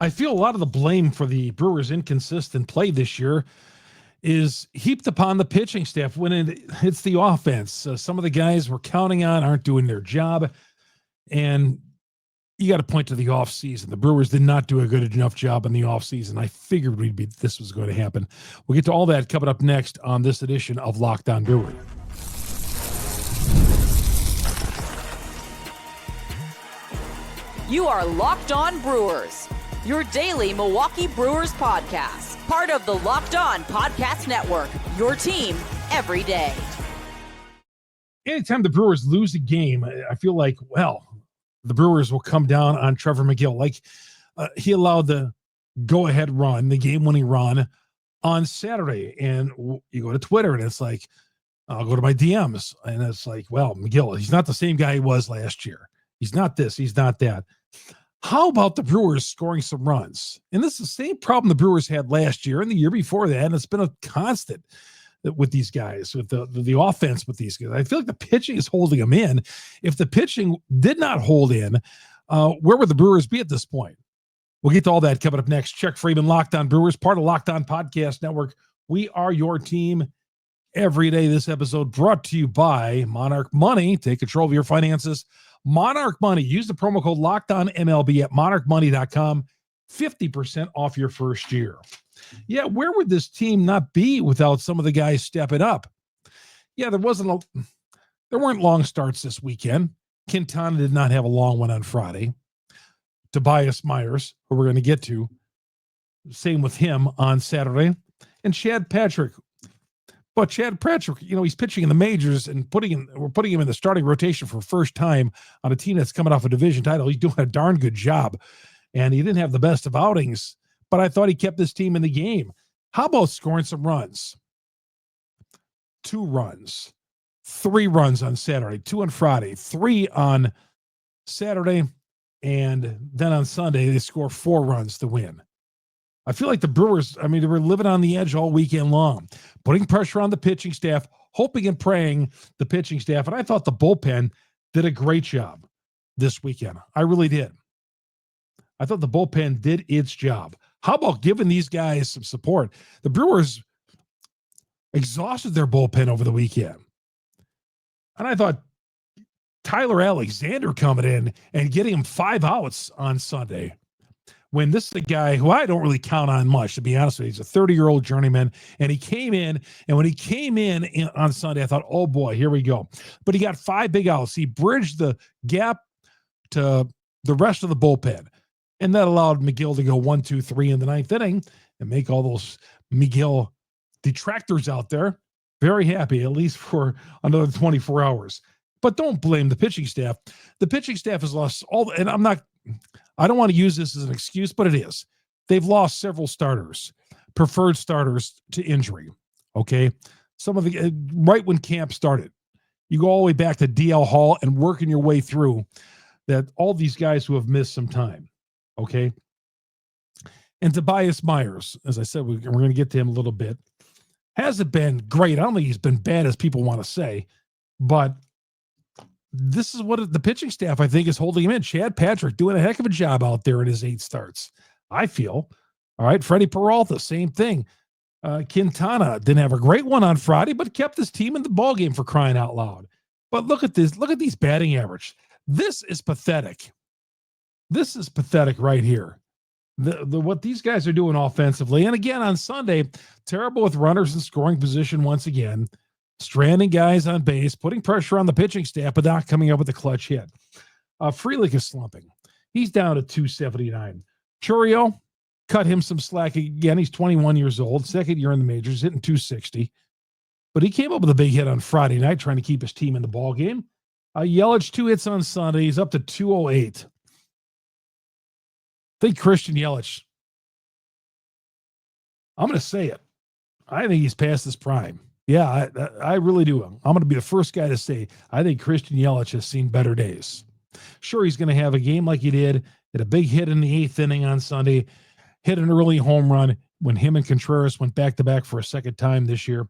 I feel a lot of the blame for the Brewers' inconsistent play this year is heaped upon the pitching staff when it's the offense. Some of the guys we're counting on aren't doing their job, and you got to point to the offseason. The Brewers did not do a good enough job in the offseason. I figured this was going to happen. We'll get to all that coming up next on this edition of Locked On Brewers. You are Locked On Brewers, your daily Milwaukee Brewers podcast. Part of the Locked On Podcast Network, your team every day. Anytime the Brewers lose a game, I feel like, well, the Brewers will come down on Trevor McGill. Like he allowed the go-ahead run, the game-winning run on Saturday. And you go to Twitter and it's like, I'll go to my DMs. And it's like, well, McGill, he's not the same guy he was last year. He's not this, he's not that. How about the Brewers scoring some runs? And this is the same problem the Brewers had last year and the year before that, and it's been a constant with these guys, with the offense with these guys. I feel like the pitching is holding them in. If the pitching did not hold in, where would the Brewers be at this point? We'll get to all that coming up next. Chuck Freeman, Locked On Brewers, part of Locked On Podcast Network. We are your team every day. This episode brought to you by Monarch Money. Take control of your finances. Monarch Money. Use the promo code LOCKEDONMLB at monarchmoney.com. 50% off your first year. Yeah, where would this team not be without some of the guys stepping up? Yeah, there weren't long starts this weekend. Quintana did not have a long one on Friday. Tobias Myers, who we're going to get to, same with him on Saturday. And Chad Patrick. But Chad Patrick, he's pitching in the majors and we're putting him in the starting rotation for the first time on a team that's coming off a division title. He's doing a darn good job. And he didn't have the best of outings, but I thought he kept this team in the game. How about scoring some runs? 2 runs, 3 runs on Saturday, 2 on Friday, 3 on Saturday, and then on Sunday, they score 4 runs to win. I feel like the Brewers, they were living on the edge all weekend long, putting pressure on the pitching staff, hoping and praying the pitching staff. And I thought the bullpen did a great job this weekend. I really did. I thought the bullpen did its job. How about giving these guys some support? The Brewers exhausted their bullpen over the weekend. And I thought Tyler Alexander coming in and getting him 5 outs on Sunday, when this is a guy who I don't really count on much, to be honest with you. He's a 30-year-old journeyman, and he came in, and when he came in on Sunday, I thought, oh, boy, here we go. But he got 5 big outs. He bridged the gap to the rest of the bullpen, and that allowed McGill to go 1, 2, 3 in the 9th inning and make all those McGill detractors out there very happy, at least for another 24 hours. But don't blame the pitching staff. The pitching staff has lost and I don't want to use this as an excuse, but it is. They've lost several starters, preferred starters, to injury. Okay. Some of the, right when camp started, you go all the way back to DL Hall and working your way through that, all these guys who have missed some time. Okay. And Tobias Myers, as I said, we're going to get to him a little bit. Hasn't been great. I don't think he's been bad as people want to say, but this is what the pitching staff, I think, is holding him in. Chad Patrick doing a heck of a job out there in his 8 starts, I feel. All right. Freddie Peralta, same thing. Quintana didn't have a great one on Friday, but kept his team in the ballgame, for crying out loud. But look at this. Look at these batting average. This is pathetic. This is pathetic right here. What these guys are doing offensively. And again, on Sunday, terrible with runners in scoring position once again. Stranding guys on base, putting pressure on the pitching staff, but not coming up with a clutch hit. Frelick is slumping. He's down to 279. Churio, cut him some slack again. He's 21 years old, 2nd year in the majors, hitting 260. But he came up with a big hit on Friday night, trying to keep his team in the ballgame. Yelich, 2 hits on Sunday. He's up to 208. I think Christian Yelich, I'm going to say it, I think he's past his prime. Yeah, I really do. I'm going to be the first guy to say I think Christian Yelich has seen better days. Sure, he's going to have a game like he did, hit a big hit in the 8th inning on Sunday, hit an early home run when him and Contreras went back-to-back for a second time this year.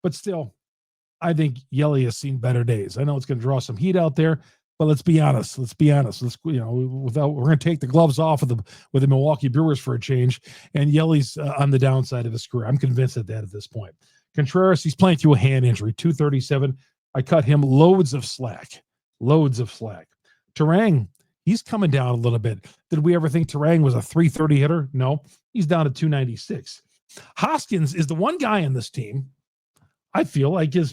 But still, I think Yelich has seen better days. I know it's going to draw some heat out there, But let's be honest. Let's we're going to take the gloves off with the Milwaukee Brewers for a change, and Yelly's on the downside of his career. I'm convinced of that at this point. Contreras, he's playing through a hand injury, 237. I cut him loads of slack. Terang, he's coming down a little bit. Did we ever think Terang was a 330 hitter? No, he's down to 296. Hoskins is the one guy on this team I feel like is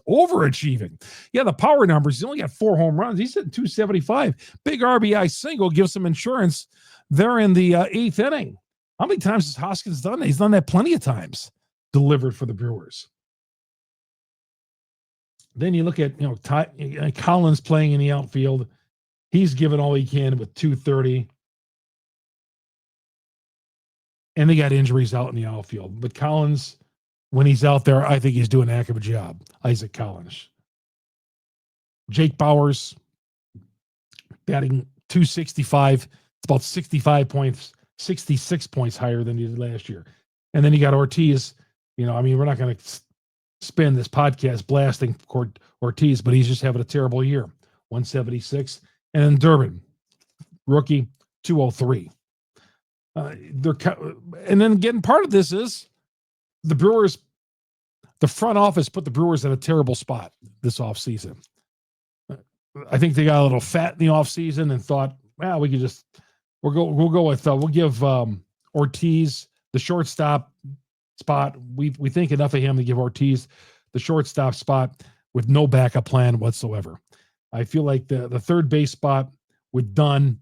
overachieving. Yeah, the power numbers, he's only got 4 home runs. He's hitting 275. Big RBI single gives some insurance. They're in the 8th inning. How many times has Hoskins done that? He's done that plenty of times, delivered for the Brewers. Then you look at, Collins playing in the outfield. He's given all he can with 230. And they got injuries out in the outfield. But Collins, when he's out there, I think he's doing a heck of a job. Isaac Collins. Jake Bauers, batting 265. It's about 66 points higher than he did last year. And then you got Ortiz. We're not going to spend this podcast blasting Ortiz, but he's just having a terrible year. 176. And then Durbin, rookie, 203. And then again, part of this is the Brewers, the front office put the Brewers in a terrible spot this offseason. I think they got a little fat in the offseason and thought, we'll give Ortiz the shortstop spot. We think enough of him to give Ortiz the shortstop spot with no backup plan whatsoever. I feel like the third base spot with Dunn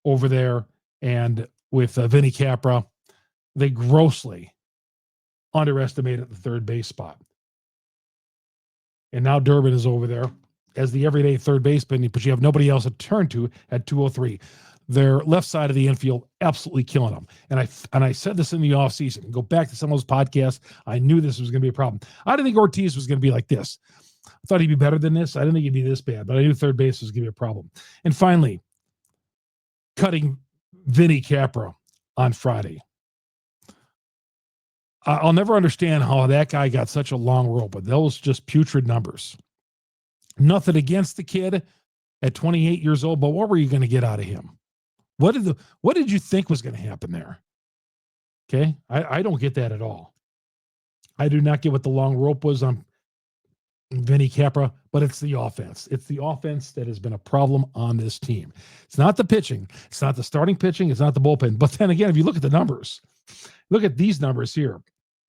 over there and with Vinny Capra, they grossly underestimated the third base spot. And now Durbin is over there as the everyday third baseman, but you have nobody else to turn to at 203. Their left side of the infield absolutely killing them. And I said this in the offseason. Go back to some of those podcasts. I knew this was going to be a problem. I didn't think Ortiz was going to be like this. I thought he'd be better than this. I didn't think he'd be this bad, but I knew third base was going to be a problem. And finally, cutting Vinny Capra on Friday. I'll never understand how that guy got such a long rope, but those just putrid numbers. Nothing against the kid at 28 years old, but what were you going to get out of him? What did you think was going to happen there? Okay, I don't get that at all. I do not get what the long rope was on Vinny Capra, but it's the offense. It's the offense that has been a problem on this team. It's not the pitching. It's not the starting pitching. It's not the bullpen. But then again, if you look at the numbers, look at these numbers here.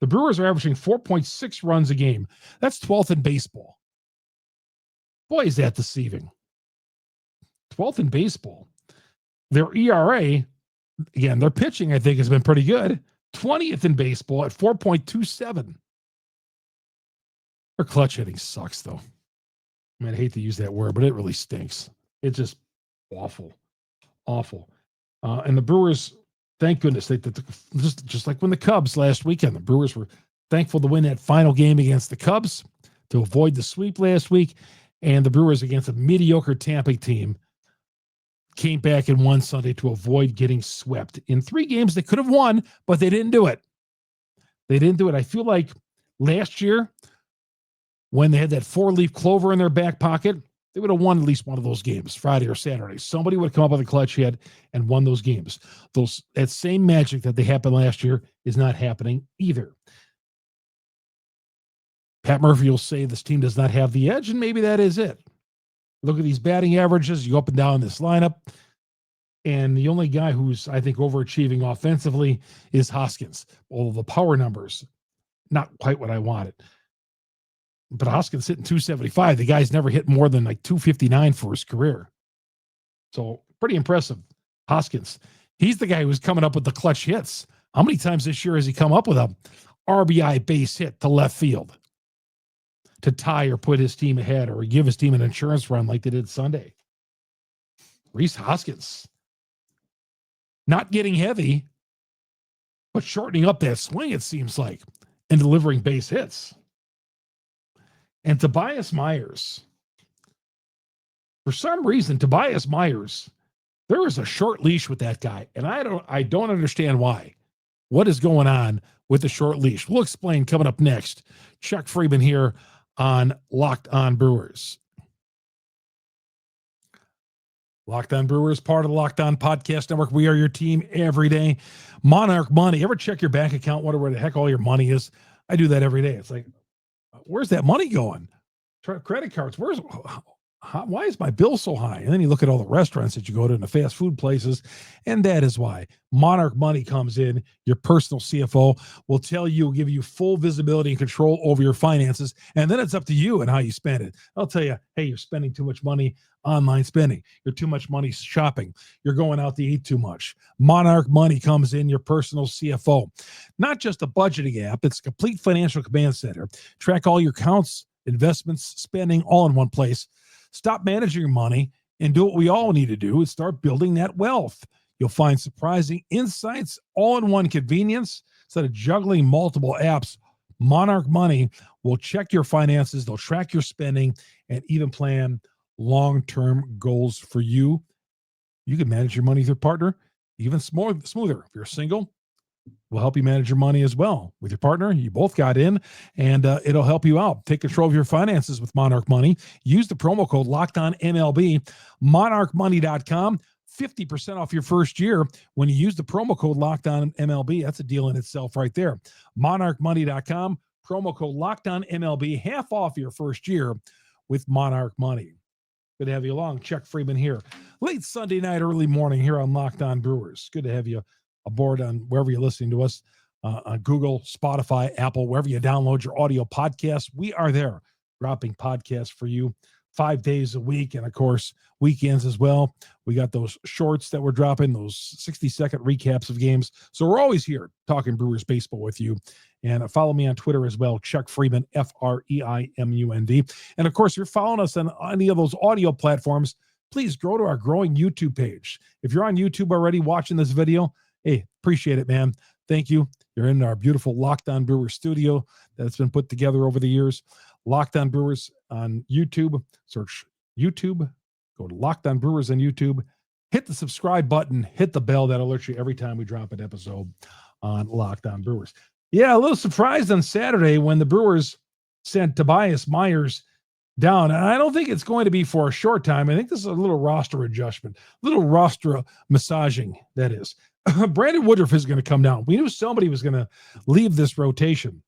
The Brewers are averaging 4.6 runs a game. That's 12th in baseball. Boy, is that deceiving. 12th in baseball. Their ERA, again, their pitching, I think, has been pretty good. 20th in baseball at 4.27. Their clutch hitting sucks, though. I mean, I hate to use that word, but it really stinks. It's just awful. Awful. And the Brewers, thank goodness, they just like when the Cubs last weekend, the Brewers were thankful to win that final game against the Cubs to avoid the sweep last week. And the Brewers against a mediocre Tampa team came back and won Sunday to avoid getting swept. In 3 games, they could have won, but they didn't do it. I feel like last year, when they had that 4-leaf clover in their back pocket, they would have won at least one of those games, Friday or Saturday. Somebody would have come up with a clutch hit and won those games. That same magic that they happened last year is not happening either. Pat Murphy will say this team does not have the edge, and maybe that is it. Look at these batting averages. You go up and down this lineup, and the only guy who's, I think, overachieving offensively is Hoskins. Although the power numbers, not quite what I wanted. But Hoskins hitting 275. The guy's never hit more than like 259 for his career. So pretty impressive. Hoskins. He's the guy who's coming up with the clutch hits. How many times this year has he come up with a RBI base hit to left field to tie or put his team ahead or give his team an insurance run like they did Sunday? Rhys Hoskins. Not getting heavy, but shortening up that swing, it seems like, and delivering base hits. And Tobias Myers. For some reason, Tobias Myers, there is a short leash with that guy, and I don't understand why. What is going on with the short leash? We'll explain coming up next. Chuck Freeman here on Locked On Brewers. Locked On Brewers, part of the Locked On Podcast Network. We are your team every day. Monarch Money. Ever check your bank account, wonder where the heck all your money is? I do that every day. It's like, where's that money going? Credit cards. Why is my bill so high? And then you look at all the restaurants that you go to and the fast food places, and that is why Monarch Money comes in. Your personal CFO will tell you, give you full visibility and control over your finances, and then it's up to you and how you spend it. I'll tell you, hey, you're spending too much money online spending. You're too much money shopping. You're going out to eat too much. Monarch Money comes in, your personal CFO. Not just a budgeting app, it's a complete financial command center. Track all your accounts, investments, spending, all in one place. Stop managing your money and do what we all need to do and start building that wealth. You'll find surprising insights, all in one convenience. Instead of juggling multiple apps, Monarch Money will check your finances, they'll track your spending, and even plan long-term goals for you. You can manage your money with your partner even smoother. If you're single, we'll help you manage your money as well. With your partner, you both got in, and it'll help you out. Take control of your finances with Monarch Money. Use the promo code LOCKEDONMLB, monarchmoney.com. 50% off your first year when you use the promo code LOCKEDONMLB. That's a deal in itself right there. monarchmoney.com, promo code LOCKEDONMLB, half off your first year with Monarch Money. Good to have you along. Chuck Freeman here. Late Sunday night, early morning here on Locked On Brewers. Good to have you aboard on wherever you're listening to us, on Google, Spotify, Apple, wherever you download your audio podcasts. We are there dropping podcasts for you 5 days a week. And of course, weekends as well. We got those shorts that we're dropping, those 60-second recaps of games. So we're always here talking Brewers baseball with you. And follow me on Twitter as well, Chuck Freeman, FREIMUND. And of course, if you're following us on any of those audio platforms, please go to our growing YouTube page. If you're on YouTube already watching this video, hey, appreciate it, man. Thank you. You're in our beautiful Locked On Brewers studio that's been put together over the years. Locked On Brewers on YouTube. Search YouTube. Go to Locked On Brewers on YouTube. Hit the subscribe button. Hit the bell. That alerts you every time we drop an episode on Locked On Brewers. Yeah, a little surprised on Saturday when the Brewers sent Tobias Myers down. And I don't think it's going to be for a short time. I think this is a little roster adjustment, little roster massaging, that is. Brandon Woodruff is going to come down. We knew somebody was going to leave this rotation.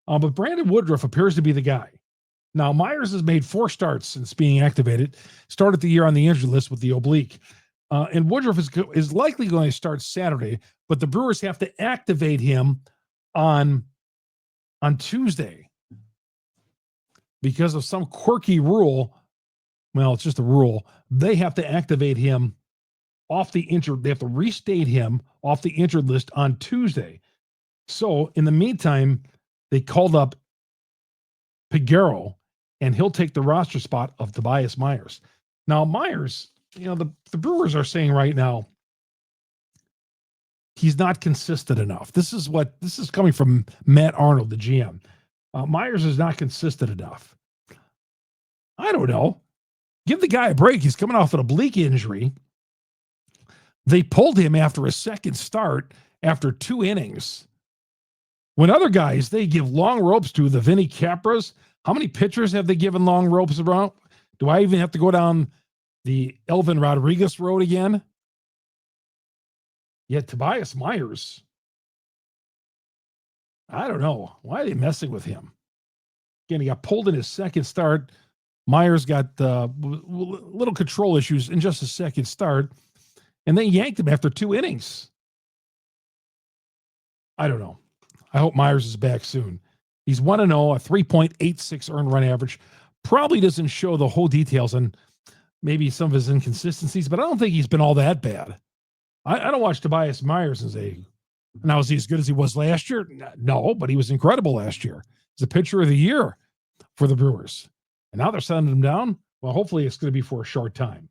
But Brandon Woodruff appears to be the guy. Now, Myers has made 4 starts since being activated. Started the year on the injured list with the oblique. And Woodruff is likely going to start Saturday, but the Brewers have to activate him on Tuesday because of some quirky rule. Well, it's just a rule. They have to activate him off the injured. They have to restate him off the injured list on Tuesday. So in the meantime, they called up Piguero, and he'll take the roster spot of Tobias Myers. Now, Myers, the Brewers are saying right now, he's not consistent enough. This is coming from Matt Arnold, the GM. Myers is not consistent enough. I don't know. Give the guy a break. He's coming off an oblique injury. They pulled him after a second start after 2 innings. When other guys, they give long ropes to the Vinny Capras. How many pitchers have they given long ropes around? Do I even have to go down the Elvin Rodriguez road again? Yet Tobias Myers, I don't know. Why are they messing with him? Again, he got pulled in his second start. Myers got little control issues in just his second start, and they yanked him after 2 innings. I don't know. I hope Myers is back soon. He's 1-0, a 3.86 earned run average. Probably doesn't show the whole details on maybe some of his inconsistencies, but I don't think he's been all that bad. I don't watch Tobias Myers and say, now is he as good as he was last year? No, but he was incredible last year. He's a pitcher of the year for the Brewers. And now they're sending him down. Well, hopefully it's going to be for a short time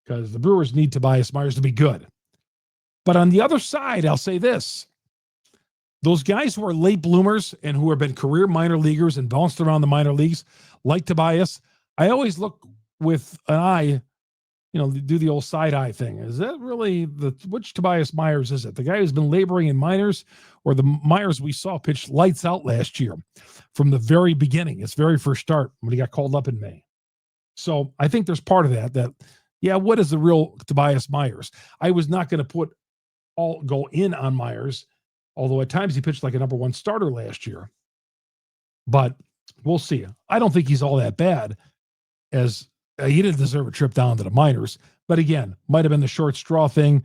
because the Brewers need Tobias Myers to be good. But on the other side, I'll say this. Those guys who are late bloomers and who have been career minor leaguers and bounced around the minor leagues, like Tobias, I always look with an eye, do the old side eye thing. Is that really which Tobias Myers is it? The guy who's been laboring in minors, or the Myers we saw pitch lights out last year from the very beginning, his very first start when he got called up in May? So I think there's part of that Yeah, what is the real Tobias Myers? I was not going to go in on Myers, although at times he pitched like a number one starter last year. But we'll see. I don't think he's all that bad, as he didn't deserve a trip down to the minors. But again, might have been the short straw thing,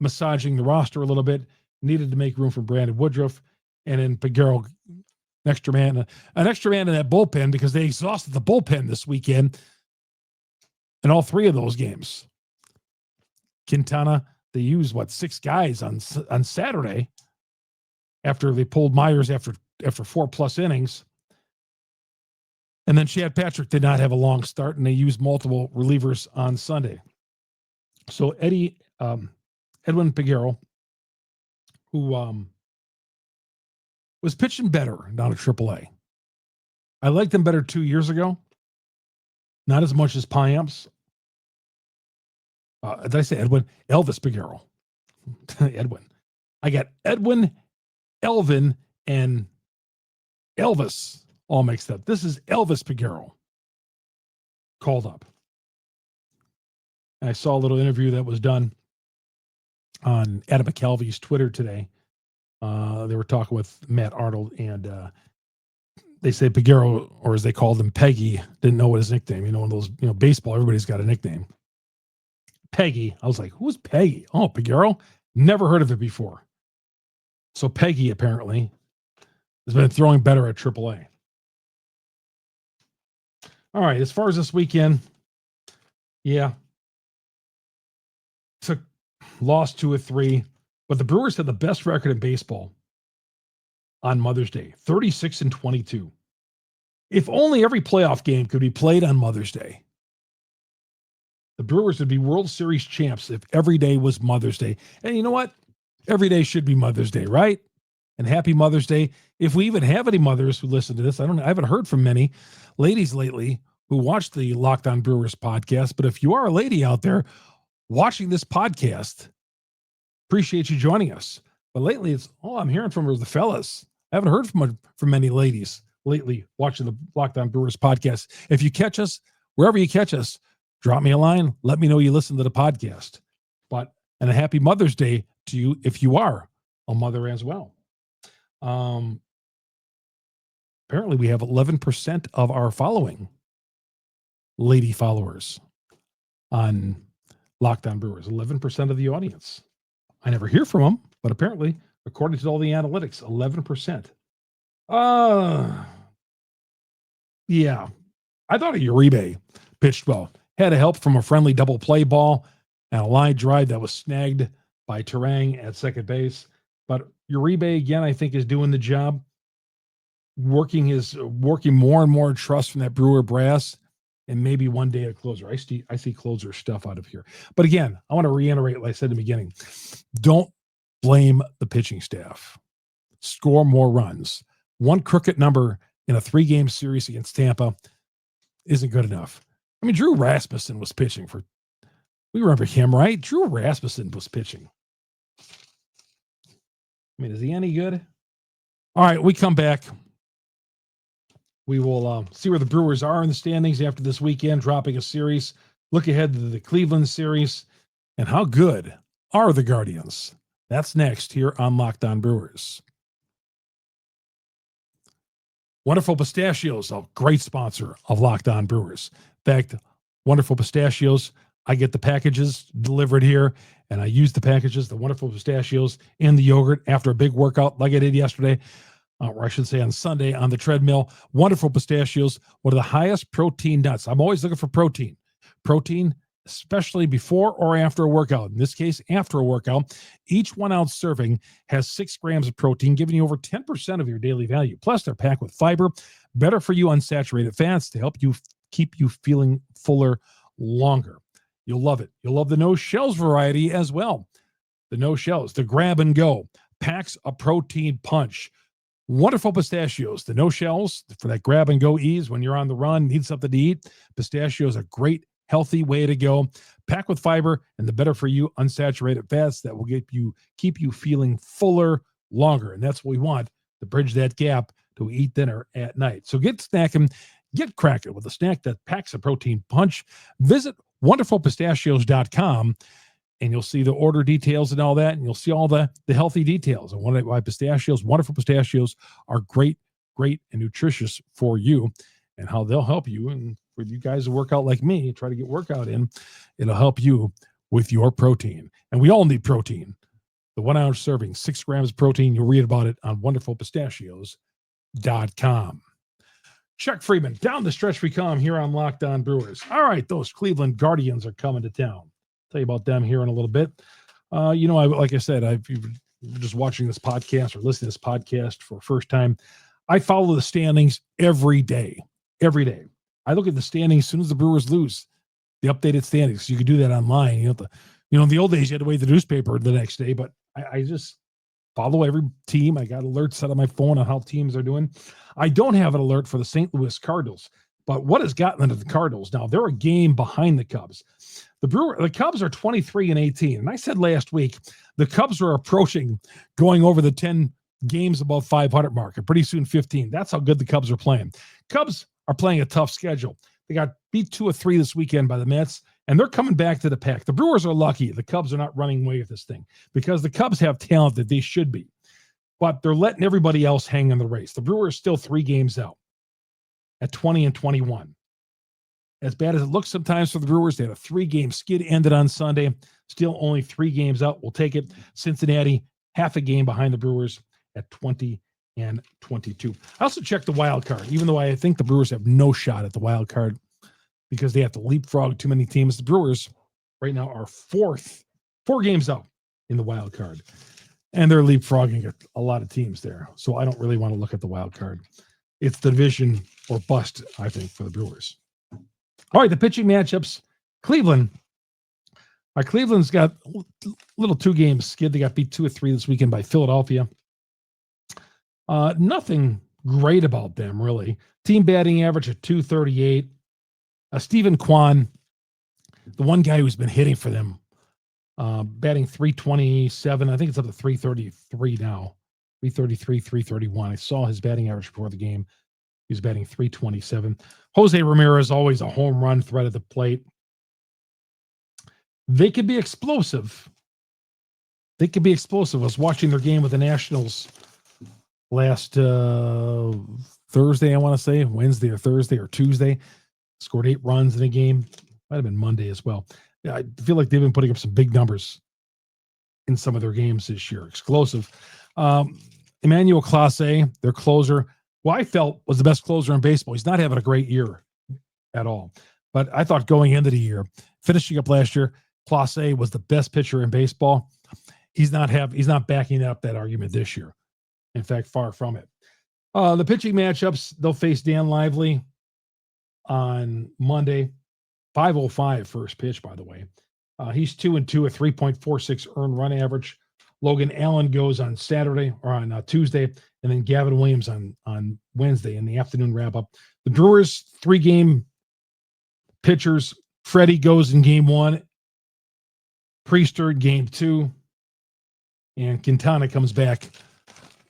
massaging the roster a little bit, needed to make room for Brandon Woodruff, and then Peguero, an extra man in that bullpen, because they exhausted the bullpen this weekend in all three of those games. Quintana, they used 6 guys on Saturday after they pulled Myers after 4+ innings. And then Chad Patrick did not have a long start, and they used multiple relievers on Sunday. So Edwin Peguero, who was pitching better down at AAA. I liked him better 2 years ago. Not as much as Piamps. Did I say Edwin? Elvis Peguero. Edwin. I got Edwin, Elvin, and Elvis all mixed up. This is Elvis Peguero called up. And I saw a little interview that was done on Adam McCalvy's Twitter today. They were talking with Matt Arnold, and they say Peguero, or as they called him, Peggy, didn't know what his nickname. One of those, baseball, everybody's got a nickname. Peggy. I was like, who's Peggy? Oh, Peguero? Never heard of it before. So Peggy apparently has been throwing better at AAA. All right, as far as this weekend, yeah. Took lost 2 of 3, but the Brewers had the best record in baseball on Mother's Day, 36-22. If only every playoff game could be played on Mother's Day. The Brewers would be World Series champs if every day was Mother's Day. And you know what? Every day should be Mother's Day, right? And happy Mother's Day. If we even have any mothers who listen to this, I haven't heard from many ladies lately who watch the Locked On Brewers podcast. But if you are a lady out there watching this podcast, appreciate you joining us. But lately it's, I'm hearing from the fellas. I haven't heard from many ladies lately watching the Locked On Brewers podcast. If you catch us, wherever you catch us, drop me a line. Let me know you listen to the podcast. And a happy Mother's Day to you if you are a mother as well. Apparently we have 11% of our following lady followers on Locked On Brewers. 11% of the audience. I never hear from them, but apparently, according to all the analytics, 11%. Yeah. I thought Uribe pitched well. Had a help from a friendly double play ball and a line drive that was snagged by Terang at second base. But Uribe, again, I think is doing the job, working more and more trust from that Brewer brass, and maybe one day a closer. I see closer stuff out of here. But again, I want to reiterate, like I said in the beginning, don't blame the pitching staff. Score more runs. One crooked number in a 3-game series against Tampa isn't good enough. I mean, Drew Rasmussen was pitching we remember him, right? Drew Rasmussen was pitching. I mean, is he any good? All right, we come back. We will see where the Brewers are in the standings after this weekend, dropping a series. Look ahead to the Cleveland series. And how good are the Guardians? That's next here on Locked On Brewers. Wonderful Pistachios, a great sponsor of Locked On Brewers. In fact, Wonderful Pistachios, I get the packages delivered here, and I use the packages, the Wonderful Pistachios, in the yogurt after a big workout like I did yesterday, or I should say on Sunday on the treadmill. Wonderful Pistachios, one of the highest protein nuts. I'm always looking for protein. Protein, especially before or after a workout. In this case, after a workout. Each 1 ounce serving has 6 grams of protein, giving you over 10% of your daily value. Plus, they're packed with fiber, better for you unsaturated fats to help you keep you feeling fuller longer. You'll love it. You'll love the no shells variety as well. The no shells, the grab and go, packs a protein punch. Wonderful Pistachios, the no shells for that grab and go ease when you're on the run, need something to eat. Pistachios, a great healthy way to go. Packed with fiber and the better for you unsaturated fats that will keep you feeling fuller longer. And that's what we want to bridge that gap to eat dinner at night. So get snacking, get crackin' with a snack that packs a protein punch. Visit wonderfulpistachios.com, and you'll see the order details and all that, and you'll see all the healthy details and why pistachios, Wonderful Pistachios, are great and nutritious for you, and how they'll help you. And for you guys who work out like me, try to get workout in, it'll help you with your protein. And we all need protein. The 1 ounce serving, 6 grams of protein. You'll read about it on wonderfulpistachios.com. Chuck Freeman, down the stretch we come here on Locked On Brewers. All right, those Cleveland Guardians are coming to town. Tell you about them here in a little bit. Like I said, if you're just watching this podcast or listening to this podcast for the first time, I follow the standings every day. Every day. I look at the standings as soon as the Brewers lose, the updated standings. You can do that online. In the old days, you had to wait the newspaper the next day, but I just follow every team. I got alerts set on my phone on how teams are doing. I don't have an alert for the St. Louis Cardinals, but what has gotten into the Cardinals now? They're a game behind the Cubs. The Cubs are 23-18, and I said last week the Cubs are approaching going over the 10 games above 500 mark, and pretty soon 15. That's how good the Cubs are playing. Cubs are playing a tough schedule. They got beat 2 of 3 this weekend by the Mets, and they're coming back to the pack. The Brewers are lucky the Cubs are not running away with this thing, because the Cubs have talent that they should be, but they're letting everybody else hang in the race. The Brewers still 3 games out at 20-21. As bad as it looks sometimes for the Brewers, they had a 3-game skid ended on Sunday. Still only 3 games out. We'll take it. Cincinnati, half a game behind the Brewers at 20-22. I also checked the wild card, even though I think the Brewers have no shot at the wild card because they have to leapfrog too many teams. The Brewers right now are 4 games out in the wild card, and they're leapfrogging a lot of teams there. So I don't really want to look at the wild card. It's the division or bust, I think, for the Brewers. All right, the pitching matchups. Cleveland's got a little 2-game skid. They got beat 2 of 3 this weekend by Philadelphia. Nothing great about them, really. Team batting average at 238. Stephen Kwan, the one guy who's been hitting for them, batting 327. I think it's up to 333 now. 333, 331. I saw his batting average before the game. He was batting 327. Jose Ramirez, always a home run threat at the plate. They could be explosive. I was watching their game with the Nationals last Thursday, I want to say, Wednesday or Thursday or Tuesday. Scored 8 runs in a game. Might have been Monday as well. Yeah, I feel like they've been putting up some big numbers in some of their games this year. Explosive. Emmanuel Clase, their closer, who I felt was the best closer in baseball. He's not having a great year at all. But I thought going into the year, finishing up last year, Clase was the best pitcher in baseball. He's not backing up that argument this year. In fact, far from it. The pitching matchups, they'll face Dan Lively on Monday. 5:05 first pitch, by the way. He's 2-2, a 3.46 earned run average. Logan Allen goes on Saturday or on Tuesday, and then Gavin Williams on Wednesday in the afternoon wrap-up. The Brewers, 3-game pitchers. Freddie goes in game 1. Priester, game 2. And Quintana comes back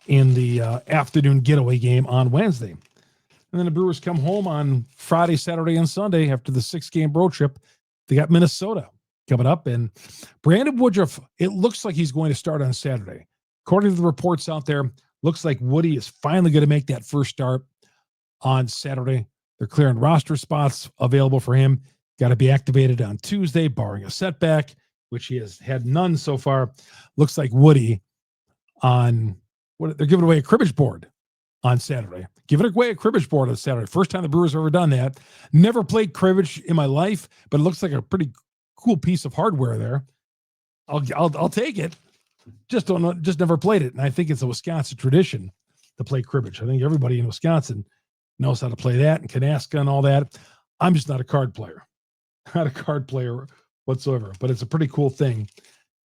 in the afternoon getaway game on Wednesday. And then the Brewers come home on Friday, Saturday, and Sunday after the 6-game road trip. They got Minnesota coming up. And Brandon Woodruff, it looks like he's going to start on Saturday. According to the reports out there, looks like Woody is finally going to make that first start on Saturday. They're clearing roster spots available for him. Got to be activated on Tuesday, barring a setback, which he has had none so far. Looks like Woody they're giving away a cribbage board on Saturday. Giving away a cribbage board on Saturday. First time the Brewers have ever done that. Never played cribbage in my life, but it looks like a pretty cool piece of hardware there. I'll take it. Just never played it. And I think it's a Wisconsin tradition to play cribbage. I think everybody in Wisconsin knows how to play that and Kanaska and all that. I'm just not a card player. Not a card player whatsoever, but it's a pretty cool thing.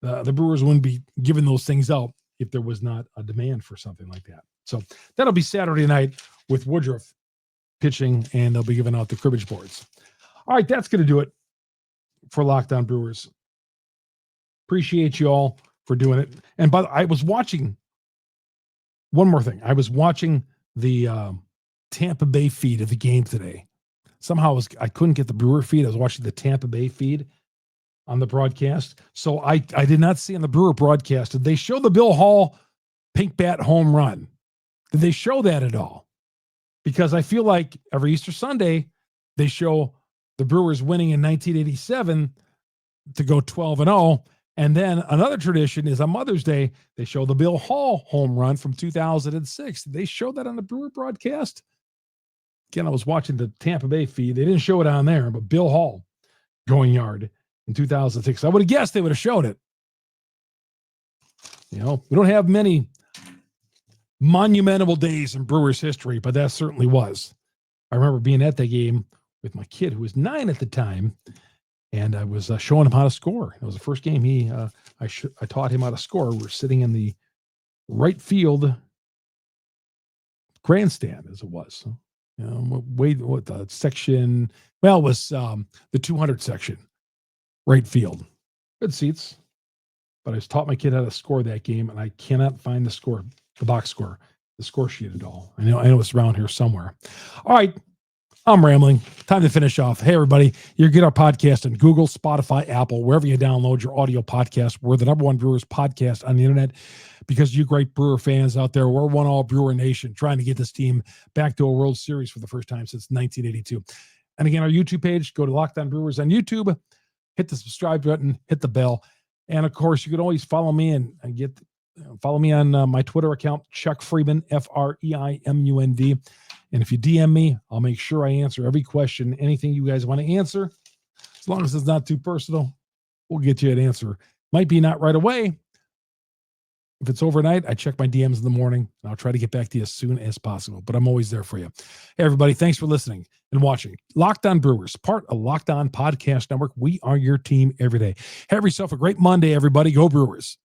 The Brewers wouldn't be giving those things out if there was not a demand for something like that. So that'll be Saturday night with Woodruff pitching, and they'll be giving out the cribbage boards. All right, that's going to do it for Locked On Brewers. Appreciate you all for doing it. And I was watching one more thing. I was watching the Tampa Bay feed of the game today somehow I couldn't get the Brewer feed. I was watching the Tampa Bay feed on the broadcast. So I did not see on the Brewer broadcast, did they show the Bill Hall pink bat home run? Did they show that at all? Because I feel like every Easter Sunday, they show the Brewers winning in 1987 to go 12-0. And then another tradition is on Mother's Day, they show the Bill Hall home run from 2006. Did they show that on the Brewer broadcast? Again, I was watching the Tampa Bay feed. They didn't show it on there, but Bill Hall going yard in 2006. I would have guessed they would have showed it. You know, we don't have many monumental days in Brewers history, but that certainly was. I remember being at that game with my kid who was 9 at the time, and I was showing him how to score. It was the first game I taught him how to score. We're sitting in the right field grandstand, as it was. You know, the section? Well, it was the 200 section, right field. Good seats. But I taught my kid how to score that game, and I cannot find the box score, the score sheet at all. I know it's around here somewhere. All right. I'm rambling. Time to finish off. Hey, everybody, you get our podcast on Google, Spotify, Apple, wherever you download your audio podcast. We're the #1 Brewers podcast on the internet because you great Brewer fans out there. We're one all Brewer nation trying to get this team back to a World Series for the first time since 1982. And again, our YouTube page, go to Locked On Brewers on YouTube, hit the subscribe button, hit the bell. And of course, you can always follow me and follow me on my Twitter account, Chuck Freeman, FREIMUND. And if you DM me, I'll make sure I answer every question, anything you guys want to answer. As long as it's not too personal, we'll get you an answer. Might be not right away. If it's overnight, I check my DMs in the morning, and I'll try to get back to you as soon as possible. But I'm always there for you. Hey, everybody, thanks for listening and watching. Locked On Brewers, part of Locked On Podcast Network. We are your team every day. Have yourself a great Monday, everybody. Go Brewers.